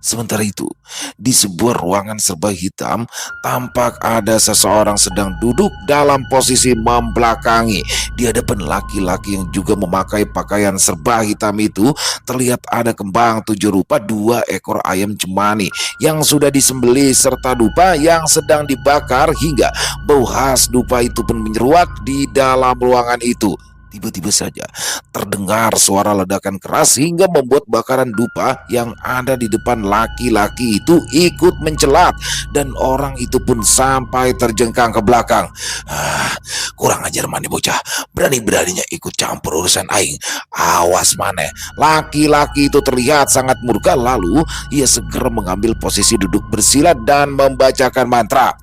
Sementara itu, di sebuah ruangan serba hitam, tampak ada seseorang sedang duduk dalam posisi membelakangi. Di hadapan laki-laki yang juga memakai pakaian serba hitam itu, terlihat ada kembang 7 rupa, 2 ekor ayam cemani yang sudah disembelih serta dupa yang sedang dibakar hingga bau khas dupa itu pun menyeruak di dalam ruangan itu. Tiba-tiba saja terdengar suara ledakan keras hingga membuat bakaran dupa yang ada di depan laki-laki itu ikut mencelat dan orang itu pun sampai terjengkang ke belakang. Kurang ajar maneh bocah, berani-beraninya ikut campur urusan aing. Awas maneh. Laki-laki itu terlihat sangat murka, lalu ia segera mengambil posisi duduk bersila dan membacakan mantra.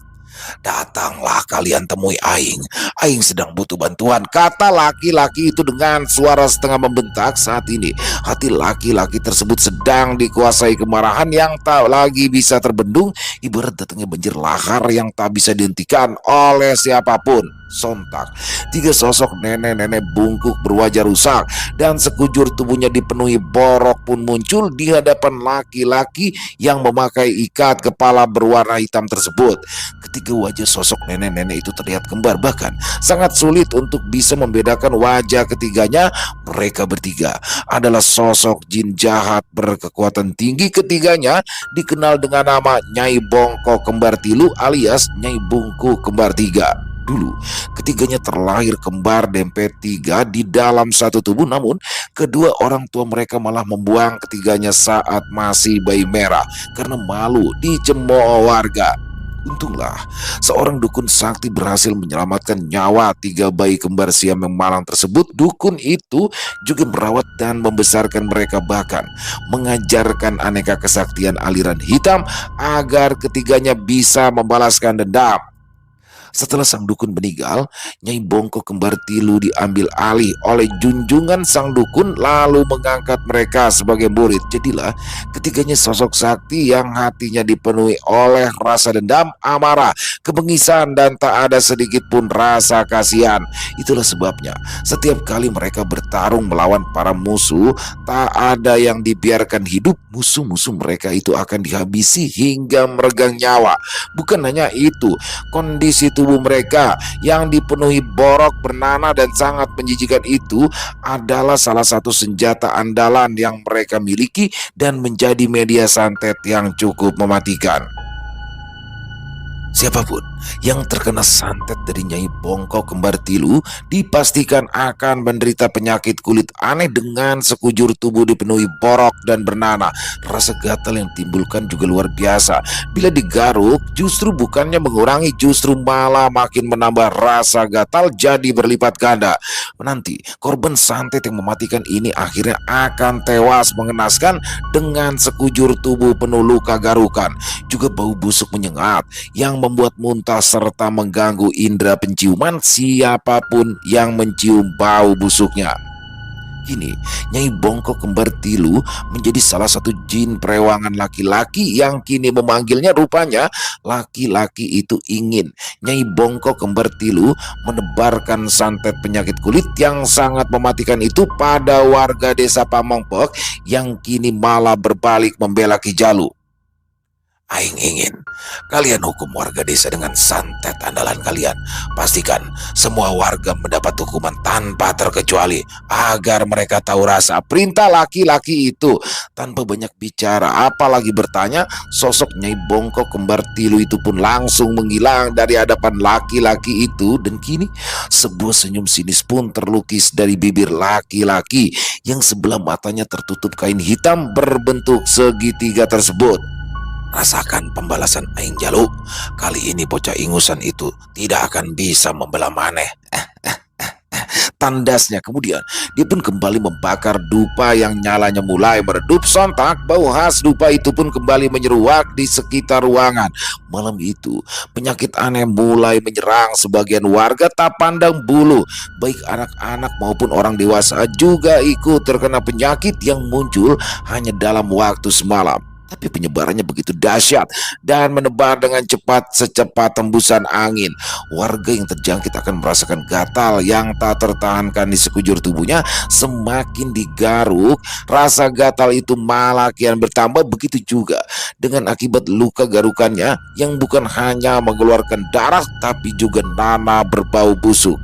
Datanglah kalian temui aing. Aing sedang butuh bantuan, kata laki-laki itu dengan suara setengah membentak. Saat ini hati laki-laki tersebut sedang dikuasai kemarahan yang tak lagi bisa terbendung, ibarat datangnya banjir lahar yang tak bisa dihentikan oleh siapapun. Sontak 3 sosok nenek-nenek bungkuk berwajah rusak dan sekujur tubuhnya dipenuhi borok pun muncul di hadapan laki-laki yang memakai ikat kepala berwarna hitam tersebut. Ketika wajah sosok nenek-nenek itu terlihat kembar, bahkan sangat sulit untuk bisa membedakan wajah ketiganya. Mereka bertiga adalah sosok jin jahat berkekuatan tinggi. Ketiganya dikenal dengan nama Nyai Bongko Kembar Tilu alias Nyai Bungku Kembar Tiga. Dulu, ketiganya terlahir kembar dempet tiga di dalam satu tubuh, namun kedua orang tua mereka malah membuang ketiganya saat masih bayi merah karena malu dicemooh warga. Untunglah, seorang dukun sakti berhasil menyelamatkan nyawa tiga bayi kembar Siam yang malang tersebut. Dukun itu juga merawat dan membesarkan mereka, bahkan mengajarkan aneka kesaktian aliran hitam agar ketiganya bisa membalaskan dendam. Setelah sang dukun meninggal, Nyai Bongko kembar Tilu diambil alih oleh junjungan sang dukun lalu mengangkat mereka sebagai murid. Jadilah ketiganya sosok sakti yang hatinya dipenuhi oleh rasa dendam, amarah, kebengisan, dan tak ada sedikit pun rasa kasihan. Itulah sebabnya setiap kali mereka bertarung melawan para musuh, tak ada yang dibiarkan hidup. Musuh-musuh mereka itu akan dihabisi hingga meregang nyawa. Bukan hanya itu, kondisi tubuh mereka yang dipenuhi borok, bernanah, dan sangat menjijikan itu adalah salah satu senjata andalan yang mereka miliki dan menjadi media santet yang cukup mematikan. Siapapun yang terkena santet dari Nyai Bongko kembar Tilu dipastikan akan menderita penyakit kulit aneh dengan sekujur tubuh dipenuhi borok dan bernanah. Rasa gatal yang timbulkan juga luar biasa. Bila digaruk, justru bukannya mengurangi, justru malah makin menambah rasa gatal jadi berlipat ganda. Nanti korban santet yang mematikan ini akhirnya akan tewas mengenaskan dengan sekujur tubuh penuh luka garukan. Juga bau busuk menyengat yang membuat muntah serta mengganggu indera penciuman siapapun yang mencium bau busuknya. Kini, Nyai Bongko kembar Tilu menjadi salah satu jin perewangan laki-laki yang kini memanggilnya. Rupanya laki-laki itu ingin Nyai Bongko kembar Tilu menebarkan santet penyakit kulit yang sangat mematikan itu pada warga desa Pamongpek yang kini malah berbalik membela Ki Jalu. Aing ingin kalian hukum warga desa dengan santet andalan kalian. Pastikan semua warga mendapat hukuman tanpa terkecuali agar mereka tahu rasa. Perintah laki-laki itu. Tanpa banyak bicara apalagi bertanya, sosok Nyai Bongko kembar Tilu itu pun langsung menghilang dari hadapan laki-laki itu. Dan kini sebuah senyum sinis pun terlukis dari bibir laki-laki yang sebelah matanya tertutup kain hitam berbentuk segitiga tersebut. Rasakan pembalasan Aing Jalu. Kali ini bocah ingusan itu tidak akan bisa membela maneh. Tandasnya kemudian dia pun kembali membakar dupa yang nyalanya mulai meredup. Sontak bau khas dupa itu pun kembali menyeruak di sekitar ruangan. Malam itu penyakit aneh mulai menyerang sebagian warga tak pandang bulu. Baik anak-anak maupun orang dewasa juga ikut terkena penyakit yang muncul hanya dalam waktu semalam. Tapi penyebarannya begitu dahsyat dan menebar dengan cepat secepat tembusan angin. Warga yang terjangkit akan merasakan gatal yang tak tertahankan di sekujur tubuhnya. Semakin digaruk, rasa gatal itu malah kian bertambah. Begitu juga dengan akibat luka garukannya yang bukan hanya mengeluarkan darah tapi juga nanah berbau busuk.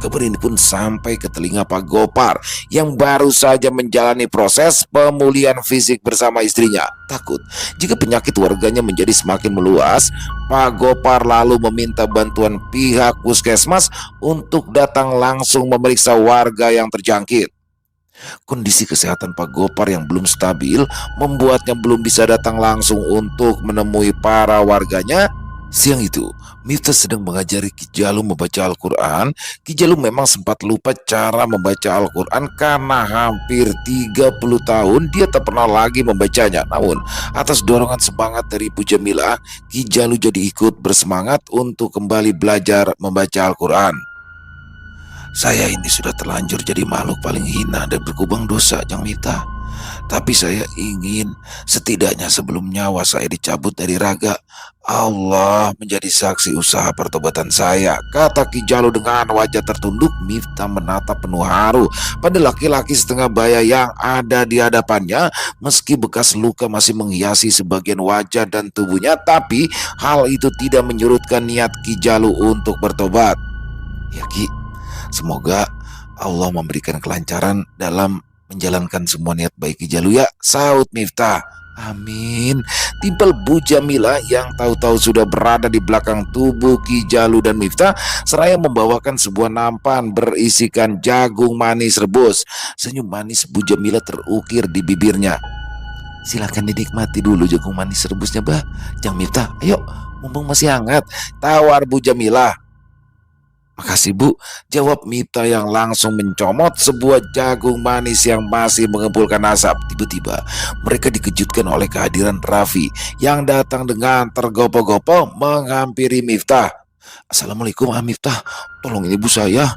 Kabar ini pun sampai ke telinga Pak Gopar yang baru saja menjalani proses pemulihan fisik bersama istrinya. Takut jika penyakit warganya menjadi semakin meluas, Pak Gopar lalu meminta bantuan pihak puskesmas untuk datang langsung memeriksa warga yang terjangkit. Kondisi kesehatan Pak Gopar yang belum stabil membuatnya belum bisa datang langsung untuk menemui para warganya. Siang itu, Miftah sedang mengajari Ki Jalu membaca Al-Quran. Ki Jalu memang sempat lupa cara membaca Al-Quran karena hampir 30 tahun dia tak pernah lagi membacanya. Namun, atas dorongan semangat dari Bu Jamilah, Ki Jalu jadi ikut bersemangat untuk kembali belajar membaca Al-Quran. Saya ini sudah terlanjur jadi makhluk paling hina dan berkubang dosa, Jang Miftah. Tapi saya ingin setidaknya sebelum nyawa saya dicabut dari raga, Allah menjadi saksi usaha pertobatan saya, kata Ki Jalu dengan wajah tertunduk. Miftah menatap penuh haru pada laki-laki setengah baya yang ada di hadapannya. Meski bekas luka masih menghiasi sebagian wajah dan tubuhnya, tapi hal itu tidak menyurutkan niat Ki Jalu untuk bertobat. Ya Ki, semoga Allah memberikan kelancaran dalam menjalankan semua niat baik Ki Jalu ya, saut Miftah. Amin. Timpal Bu Jamila yang tahu-tahu sudah berada di belakang tubuh Ki Jalu dan Miftah seraya membawakan sebuah nampan berisikan jagung manis rebus. Senyum manis Bu Jamila terukir di bibirnya. Silakan dinikmati dulu jagung manis rebusnya, Bah. Jang Miftah, ayo, mumpung masih hangat. Tawar Bu Jamila. Makasih Bu, jawab Mita yang langsung mencomot sebuah jagung manis yang masih mengepulkan asap. Tiba-tiba mereka dikejutkan oleh kehadiran Raffi yang datang dengan tergopoh-gopoh menghampiri Miftah. Assalamualaikum Miftah, tolong ini ibu saya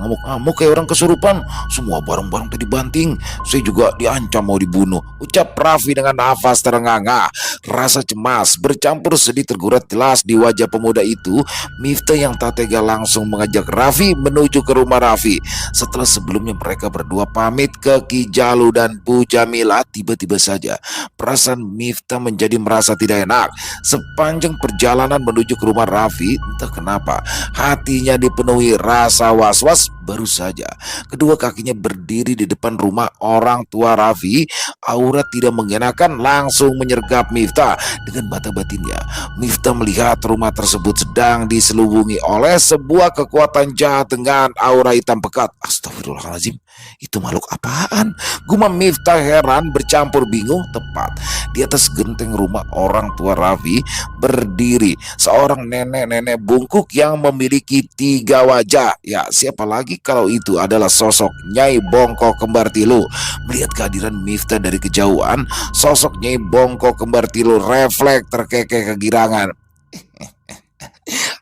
ngamuk-ngamuk kayak orang kesurupan, semua barang-barang tadi banting, saya juga diancam mau dibunuh, ucap Raffi dengan nafas terengah-engah. Rasa cemas bercampur sedih tergurat jelas di wajah pemuda itu. Miftah yang tak tega langsung mengajak Raffi menuju ke rumah Raffi. Setelah sebelumnya mereka berdua pamit ke Ki Jalu dan Bu Jamila, tiba-tiba saja perasaan Miftah menjadi merasa tidak enak. Sepanjang perjalanan menuju ke rumah Raffi, entah kenapa hatinya dipenuhi rasa was-was. Baru saja kedua kakinya berdiri di depan rumah orang tua Raffi, aura tidak mengenakan langsung menyergap Miftah. Dengan mata batinnya, Miftah melihat rumah tersebut sedang diselubungi oleh sebuah kekuatan jahat dengan aura hitam pekat. Astagfirullahaladzim, itu makhluk apaan? Gumam Miftah heran bercampur bingung. Tepat di atas genteng rumah orang tua Raffi berdiri seorang nenek-nenek bungkuk yang memiliki 3 wajah. Ya, siapa lagi kalau itu adalah sosok Nyai Bongko Kembar Tilu. Melihat kehadiran Miftah dari kejauhan, sosok Nyai Bongko Kembar Tilu refleks terkekeh kegirangan.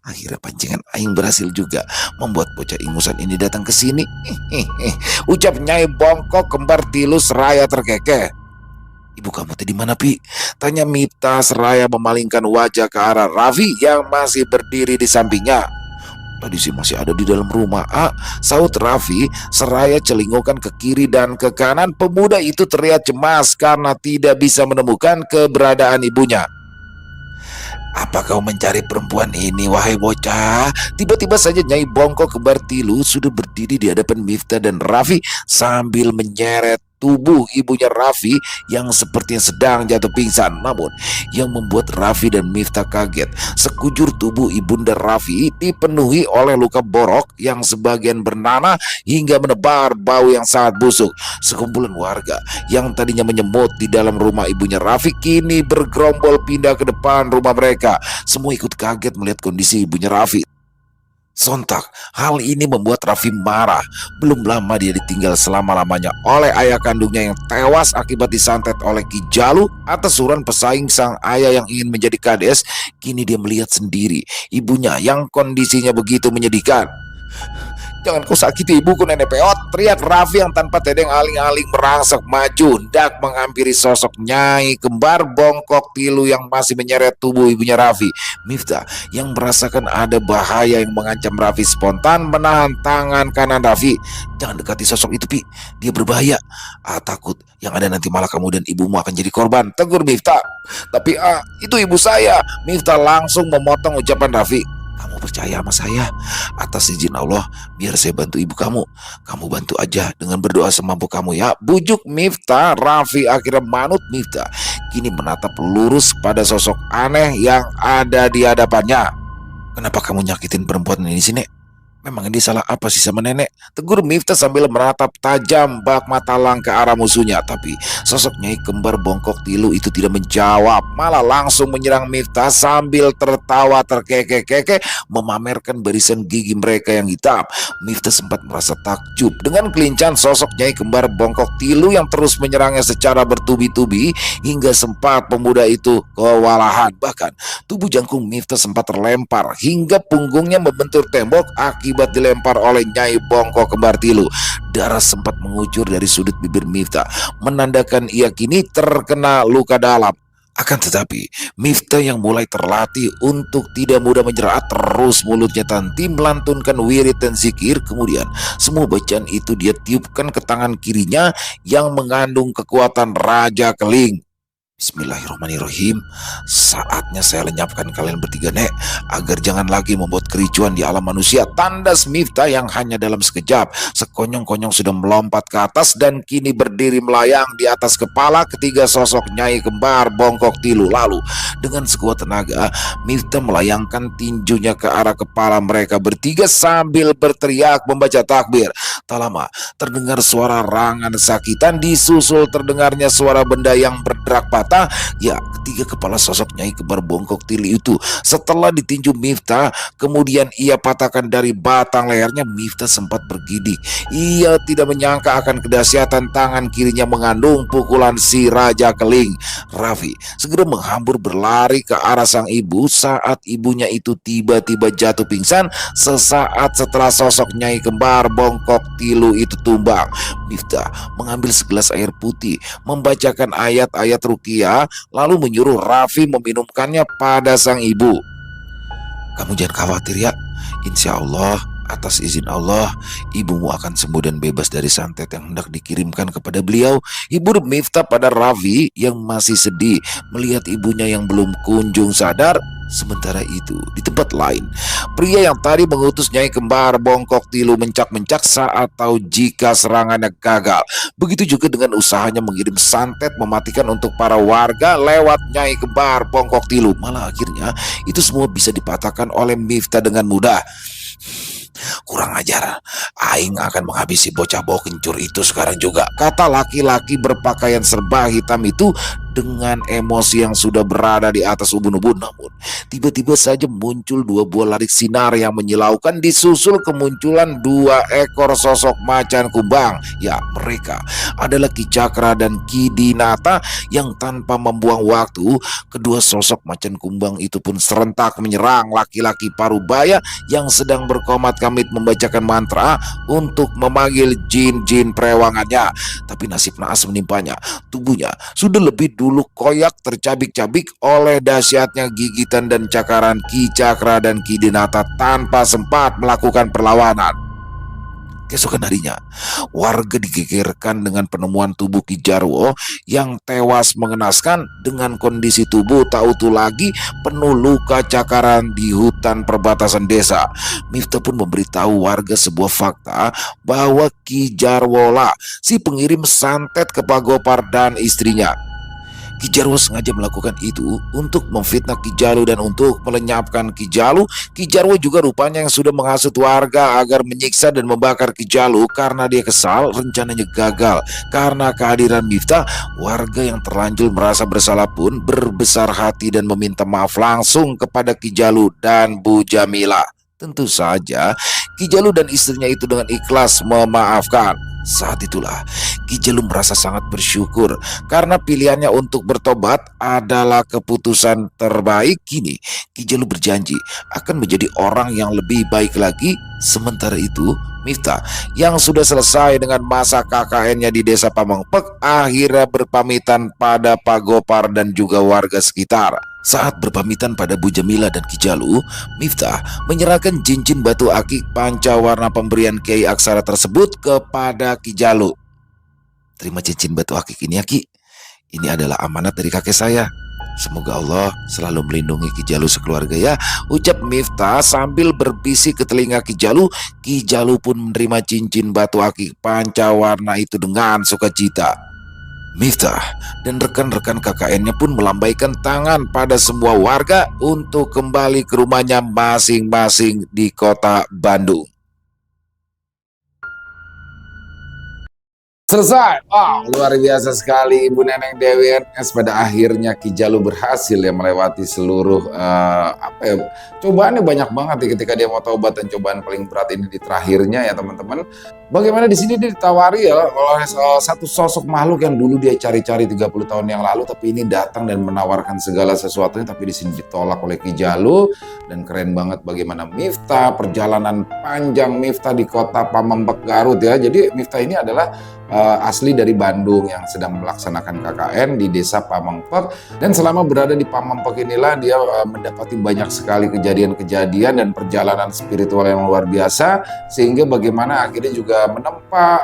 Akhirnya pancingan aing berhasil juga membuat bocah ingusan ini datang ke sini. Ucap Nyai Bongko Kembar Tilu seraya terkekeh. Ibu kamu tadi mana, Pi? Tanya Mita seraya memalingkan wajah ke arah Raffi yang masih berdiri di sampingnya. Tadi sih masih ada di dalam rumah, saut Raffi seraya celingukan ke kiri dan ke kanan. Pemuda itu terlihat cemas karena tidak bisa menemukan keberadaan ibunya. Apa kau mencari perempuan ini, wahai bocah? Tiba-tiba saja Nyai Bongko Kembar Tilu sudah berdiri di hadapan Miftah dan Raffi sambil menyeret tubuh ibunya Raffi yang sepertinya sedang jatuh pingsan. Namun yang membuat Raffi dan Miftah kaget, sekujur tubuh ibunda Raffi dipenuhi oleh luka borok yang sebagian bernanah hingga menebar bau yang sangat busuk. Sekumpulan warga yang tadinya menyemut di dalam rumah ibunya Raffi kini bergerombol pindah ke depan rumah mereka. Semua ikut kaget melihat kondisi ibunya Raffi. Sontak, hal ini membuat Raffi marah. Belum lama dia ditinggal selama-lamanya oleh ayah kandungnya yang tewas akibat disantet oleh Ki Jalu atas suruhan pesaing sang ayah yang ingin menjadi kades. Kini dia melihat sendiri ibunya yang kondisinya begitu menyedihkan. Jangan kau sakiti ibuku, nenek peot, teriak Raffi yang tanpa tedeng aling-aling merangsek maju hendak menghampiri sosok Nyai Kembar Bongkok Tilu yang masih menyeret tubuh ibunya Raffi. Miftah yang merasakan ada bahaya yang mengancam Raffi spontan menahan tangan kanan Raffi. Jangan dekati sosok itu, Pi, dia berbahaya. Takut yang ada nanti malah kamu dan ibumu akan jadi korban, tegur Miftah. Tapi itu ibu saya. Miftah langsung memotong ucapan Raffi. Kamu percaya sama saya? Atas izin Allah, biar saya bantu ibu kamu. Kamu bantu aja dengan berdoa semampu kamu ya. Bujuk Miftah. Raffi akhirnya manut. Miftah kini menatap lurus pada sosok aneh yang ada di hadapannya. Kenapa kamu nyakitin perempuan ini sih, Nek? Memang dia salah apa sih sama nenek? Tegur Miftah sambil menatap tajam bak matalang ke arah musuhnya. Tapi sosok Nyai Kembar Bongkok Tilu itu tidak menjawab, malah langsung menyerang Miftah sambil tertawa terkekeh-kekeh memamerkan barisan gigi mereka yang hitam. Miftah sempat merasa takjub dengan kelincahan sosok Nyai Kembar Bongkok Tilu yang terus menyerangnya secara bertubi-tubi hingga sempat pemuda itu kewalahan. Bahkan tubuh jangkung Miftah sempat terlempar hingga punggungnya membentur tembok akibat dilempar oleh Nyai Bongko Kembar Tilu. Darah sempat mengucur dari sudut bibir Miftah, menandakan ia kini terkena luka dalam. Akan tetapi, Miftah yang mulai terlatih untuk tidak mudah menyerah terus mulutnya tanti melantunkan wirid dan zikir. Kemudian semua bacaan itu dia tiupkan ke tangan kirinya yang mengandung kekuatan Raja Keling. Bismillahirrahmanirrahim. Saatnya saya lenyapkan kalian bertiga, Nek, agar jangan lagi membuat kericuan di alam manusia. Tandas Miftah yang hanya dalam sekejap sekonyong-konyong sudah melompat ke atas dan kini berdiri melayang di atas kepala ketiga sosok Nyai Kembar Bongkok Tilu. Lalu dengan sekuat tenaga Miftah melayangkan tinjunya ke arah kepala mereka bertiga sambil berteriak membaca takbir. Tak lama terdengar suara rangan sakitan, disusul terdengarnya suara benda yang berderak patah. Ya, ketiga kepala sosok Nyai Kembar Bongkok Tili itu setelah ditinju Miftah, kemudian ia patahkan dari batang lehernya. Miftah sempat bergidik. Ia tidak menyangka akan kedahsyatan tangan kirinya mengandung pukulan si Raja Keling. Raffi segera menghambur berlari ke arah sang ibu saat ibunya itu tiba-tiba jatuh pingsan sesaat setelah sosok Nyai Kembar Bongkok Tilu itu tumbang. Miftah mengambil segelas air putih, membacakan ayat-ayat ruqyah, lalu menyuruh Raffi meminumkannya pada sang ibu. Kamu jangan khawatir ya, insya Allah atas izin Allah ibumu akan sembuh dan bebas dari santet yang hendak dikirimkan kepada beliau. Ibu Miftah pada Raffi yang masih sedih melihat ibunya yang belum kunjung sadar. Sementara itu di tempat lain, pria yang tadi mengutus Nyai Kembar Bongkok Tilu mencak-mencak saat tahu jika serangannya gagal. Begitu juga dengan usahanya mengirim santet mematikan untuk para warga lewat Nyai Kembar Bongkok Tilu. Malah akhirnya itu semua bisa dipatahkan oleh Miftah dengan mudah. Kurang ajar, aing akan menghabisi bocah bau kencur itu sekarang juga, kata laki-laki berpakaian serba hitam itu dengan emosi yang sudah berada di atas ubun-ubun. Namun tiba-tiba saja muncul dua buah larik sinar yang menyilaukan, disusul kemunculan dua ekor sosok macan kumbang. Ya, mereka adalah Ki Cakra dan Ki Dinata. Yang tanpa membuang waktu, kedua sosok macan kumbang itu pun serentak menyerang laki-laki Parubaya yang sedang berkomat kamit membacakan mantra untuk memanggil jin-jin perewangannya. Tapi nasib naas menimpanya. Tubuhnya sudah lebih dulu koyak tercabik-cabik oleh dahsyatnya gigitan dan cakaran Ki Cakra dan Ki Dinata tanpa sempat melakukan perlawanan. Keesokan harinya, warga digegerkan dengan penemuan tubuh Ki Jarwo yang tewas mengenaskan dengan kondisi tubuh tak utuh lagi, penuh luka cakaran di hutan perbatasan desa. Miftah pun memberitahu warga sebuah fakta bahwa Ki Jarwo lah si pengirim santet ke Pagopar dan istrinya. Ki Jarwo sengaja melakukan itu untuk memfitnah Ki Jalu dan untuk melenyapkan Ki Jalu. Ki Jarwo juga rupanya yang sudah menghasut warga agar menyiksa dan membakar Ki Jalu karena dia kesal rencananya gagal. Karena kehadiran Miftah, warga yang terlanjur merasa bersalah pun berbesar hati dan meminta maaf langsung kepada Ki Jalu dan Bu Jamila. Tentu saja Ki Jalu dan istrinya itu dengan ikhlas memaafkan. Saat itulah Ki Jalu merasa sangat bersyukur karena pilihannya untuk bertobat adalah keputusan terbaik. Kini Ki Jalu berjanji akan menjadi orang yang lebih baik lagi. Sementara itu Miftah yang sudah selesai dengan masa KKN-nya di desa Pamengpek akhirnya berpamitan pada Pagopar dan juga warga sekitar. Saat berpamitan pada Bu Jamila dan Ki Jalu, Miftah menyerahkan cincin batu akik pancawarna pemberian Kiai Aksara tersebut kepada Ki Jalu. Terima cincin batu akik ini ya Ki. Ini adalah amanat dari kakek saya. Semoga Allah selalu melindungi Ki Jalu sekeluarga ya, ucap Miftah sambil berbisik ke telinga Ki Jalu. Ki Jalu pun menerima cincin batu akik pancawarna itu dengan sukacita. Miftah dan rekan-rekan KKN-nya pun melambaikan tangan pada semua warga untuk kembali ke rumahnya masing-masing di kota Bandung. Selesai. Luar biasa sekali Ibu Neneng Dewi NS. Pada akhirnya Ki Jalu berhasil ya melewati seluruh cobaannya banyak banget ya ketika dia mau taubat, dan cobaan paling berat ini di terakhirnya ya teman-teman. Bagaimana di sini dia ditawari ya oleh satu sosok makhluk yang dulu dia cari-cari 30 tahun yang lalu, tapi ini datang dan menawarkan segala sesuatunya, tapi di sini ditolak oleh Ki Jalu. Dan keren banget bagaimana Miftah, perjalanan panjang Miftah di kota Pamengpek Garut ya. Jadi Miftah ini adalah asli dari Bandung yang sedang melaksanakan KKN di desa Pamengpek, dan selama berada di Pamengpek inilah dia mendapati banyak sekali kejadian-kejadian dan perjalanan spiritual yang luar biasa, sehingga bagaimana akhirnya juga menempa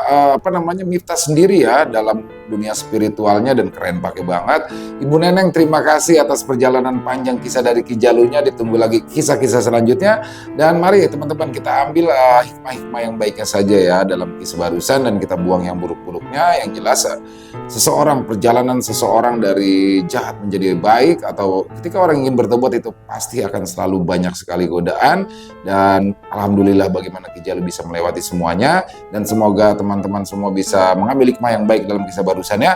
Miftah sendiri ya dalam dunia spiritualnya dan keren pakai banget. Ibu Neneng terima kasih atas perjalanan panjang kisah dari Ki Jalunya, ditunggu lagi kisah-kisah selanjutnya. Dan mari teman-teman kita ambil hikmah-hikmah yang baiknya saja ya dalam kisah barusan dan kita buang yang buruk-buruknya. Yang jelas perjalanan seseorang dari jahat menjadi baik atau ketika orang ingin bertobat itu pasti akan selalu banyak sekali godaan, dan alhamdulillah bagaimana Ki Jalu bisa melewati semuanya, dan semoga teman-teman semua bisa mengambil hikmah yang baik dalam kisah barusannya.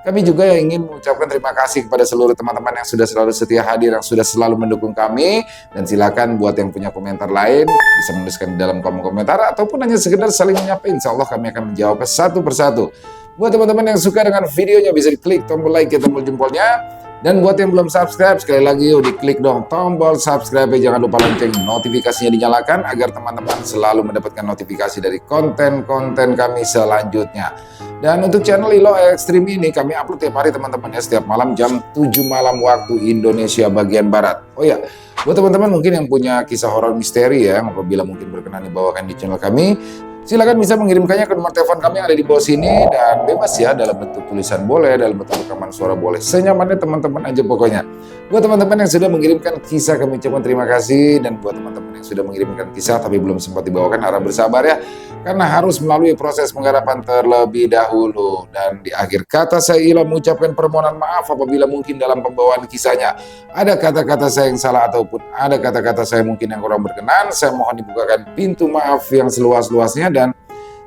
Kami juga yang ingin mengucapkan terima kasih kepada seluruh teman-teman yang sudah selalu setia hadir, yang sudah selalu mendukung kami. Dan silakan buat yang punya komentar lain bisa menuliskan di dalam kolom komentar ataupun hanya sekedar saling menyapa. Insya Allah kami akan menjawab satu persatu. Buat teman-teman yang suka dengan videonya bisa diklik tombol like ya, tombol jempolnya. Dan buat yang belum subscribe, sekali lagi yuk diklik dong tombol subscribe, jangan lupa lonceng notifikasinya dinyalakan agar teman-teman selalu mendapatkan notifikasi dari konten-konten kami selanjutnya. Dan untuk channel Ilo Extreme ini kami upload tiap hari teman-teman ya, setiap malam jam 7 malam waktu Indonesia bagian Barat. Oh ya, buat teman-teman mungkin yang punya kisah horor misteri ya, apabila mungkin berkenan dibawakan di channel kami, silakan bisa mengirimkannya ke nomor telepon kami yang ada di bawah sini, dan bebas ya, dalam bentuk tulisan boleh, dalam bentuk rekaman suara boleh, senyamannya teman-teman aja pokoknya. Buat teman-teman yang sudah mengirimkan kisah kami ucapkan terima kasih, dan buat teman-teman yang sudah mengirimkan kisah tapi belum sempat dibawakan harap bersabar ya, karena harus melalui proses penggarapan terlebih dahulu. Dan di akhir kata saya Ilo mengucapkan permohonan maaf apabila mungkin dalam pembawaan kisahnya ada kata-kata saya yang salah ataupun ada kata-kata saya mungkin yang kurang berkenan. Saya mohon dibukakan pintu maaf yang seluas-luasnya, dan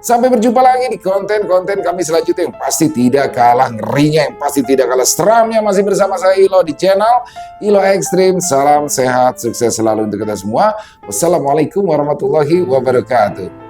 sampai berjumpa lagi di konten-konten kami selanjutnya yang pasti tidak kalah ngerinya, yang pasti tidak kalah seramnya, masih bersama saya Ilo di channel Ilo Extreme. Salam sehat, sukses selalu untuk kita semua. Wassalamualaikum warahmatullahi wabarakatuh.